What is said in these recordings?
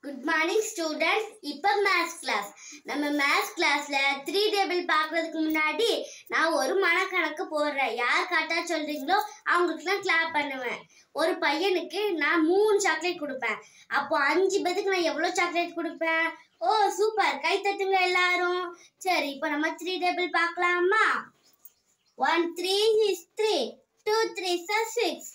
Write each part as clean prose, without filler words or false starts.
Good morning students. இப்போ maths class. நம்ம maths கிளாஸ்ல 3 டேபிள் பார்க்கிறதுக்கு முன்னாடி நான் ஒரு மனக்கணக்கு போடுறேன். யார் கரெக்டா சொல்றீங்களோ அவங்களுக்குலாம் கிளாப் பண்ணுவேன். ஒரு பையனுக்கு நான் 3 சாக்லேட் கொடுப்பேன். அப்போ 5 பேருக்கு நான் எவ்வளவு சாக்லேட் கொடுப்பேன்? ஓ சூப்பர், கை தட்டுங்க எல்லாரும். சரி, இப்போ நம்ம 3 டேபிள் பார்க்கலாமா? 1 3 is 3, 2 3s are 6,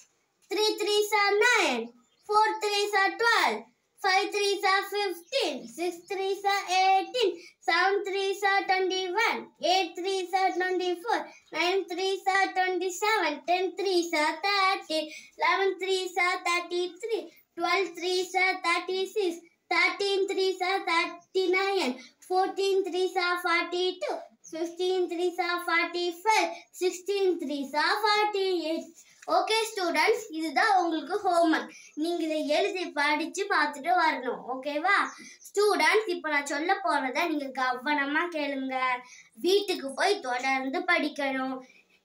3 3s are 9, 4 3s are 12, 5 3s are 15, 6 3s are 18, 7 3s are 21, 8 3s are 24, 9 3s are 27, 10 3s are 30, 11 3s are 33, 12 3s are 36, 13 3s are 39, 14 3s are 42, 15 3s are 45, 16 3s are 48. Okay students, இதுதான் உங்களுக்கு homework. நீங்க இதை எழுதி படிச்சு பார்த்துட்டு வரணும். ஓகேவா students? இப்போ நான் சொல்ல போறத நீங்க கவனமா கேளுங்க. வீட்டுக்கு போய் தொடர்ந்து படிக்கணும்.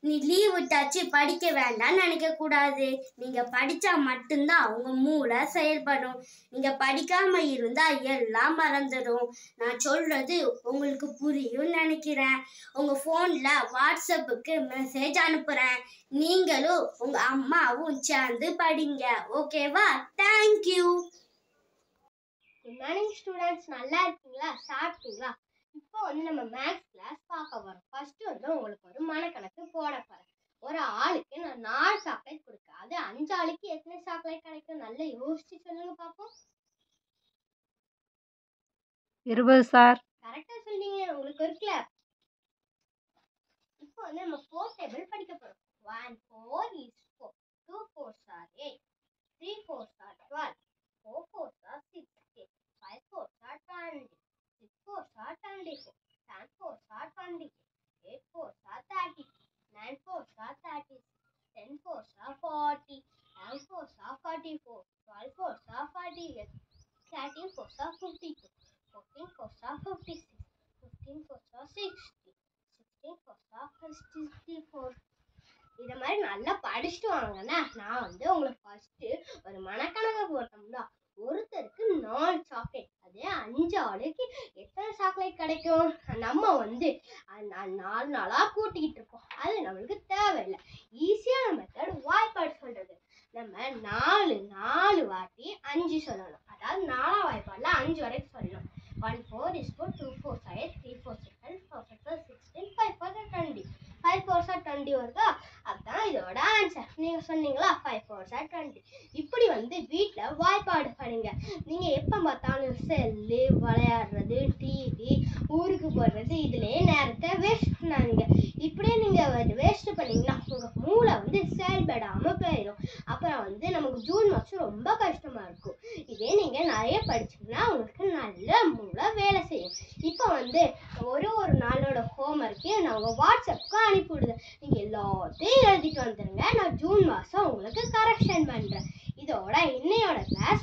நீ லீவ் விட்டாச்சு படிக்க வேண்டாம்னு நினைக்க கூடாது. நீங்க படிச்சா மட்டும்தான் உங்க மூளை செயல்படும். நீங்க படிக்காம இருந்தா எல்லாம் மறந்துடும். நான் சொல்றது உங்களுக்கு புரியும் நினைக்கிறேன். உங்க போன்ல வாட்ஸ்அப்புக்கு மெசேஜ் அனுப்புறேன். நீங்களும் உங்க அம்மாவும் சேர்ந்து படிங்க. ஓகேவா? தேங்க்யூ. குட் மார்னிங் ஸ்டூடெண்ட்ஸ், நல்லா இருக்கீங்களா? சாப்பிட்டீங்களா? இப்போ நம்ம மேத்ஸ் கிளாஸ் பார்க்க வரோம். ஃபர்ஸ்ட் உங்களுக்கு ஒரு மனக்கணக்கு போட போறேன். ஒரு ஆளுக்கு நான் 4 சாக்லேட் கொடுக்க, அது 5 ஆளுக்கு எத்தனை சாக்லேட் கிடைக்கும்? நல்லா யோசிச்சு சொல்லுங்க பாப்போம். 20 சார். கரெக்டா சொன்னீங்க, உங்களுக்கு ஒரு கிளாப். இப்போ நம்ம 4 டேபிள் படிக்க போறோம். 1 4 is 4, 2 4s are 8, 3 4s are 12, 4 4s are 16, 5 4s are 20, 6 4s are 24, 10 4s are 28, 8 4s are 30, 9 4s are 36, 10 4s are 40, 11 4s are 44, 12 4s are 48, 13 4s are 52, 14 4s are 56, 15 4s are 60, 16 4s are 64. இத மாதிரி நல்லா படிச்சுட்டு வாங்கன்னா நான் உங்களுக்கு first ஒரு மனக்கணக்கு போட்டோம்னா ஒருத்தருக்கு 4 chocolate, அதே 5 ஆளுக்கு எத்தனை சாக்லேட் கிடைக்கும்? நம்ம 4 நாளா கூட்டிக்கிட்டு இருக்கோம். அது நம்மளுக்கு தேவையில்லை. ஈஸியான மெத்தட் வாய்ப்பாடு சொல்றது. நம்ம 4 வாட்டி 5 சொல்லணும். அதாவது 4ஆம் வாய்ப்பாடுல 5 வரைக்கும் சொல்லணும். 1 4 is 4, 2 4 are 8, 3 4 are 10, 4 5 are 16, 5 4 are 20, 5 4 are 20 வருதா? அதான் இதோட ஆன்சர். நீங்க சொன்னீங்களா 5 4 are 20. இப்படி வீட்டுல வாய்ப்பாடு பண்ணுங்க. நீங்க எப்ப பார்த்தாலும் செல்லு விளையாடுறது, டிவி, ஊருக்கு போடுறது, இதுலயே நேரத்தை வேஸ்ட் பண்ணாதீங்க. இப்படியே நீங்க வேஸ்ட் பண்ணீங்கன்னா உங்க மூளை செயல்படாம போயிடும். அப்புறம் நமக்கு ஜூன் மாசம் ரொம்ப கஷ்டமா இருக்கும். இதே நீங்க நிறைய படிச்சீங்கன்னா உங்களுக்கு நல்ல மூளை வேலை செய்யும். இப்போ ஒரு நாளோட ஹோம்ஒர்க்கு நான் உங்க வாட்ஸ்அப்புக்கு அனுப்பி விடுறேன். நீங்க எல்லாத்தையும் எழுதிட்டு வந்துருங்க. நான் ஜூன் மாசம் உங்களுக்கு கரெக்ஷன் பண்றேன். இதோட இன்னையோட கிளாஸ்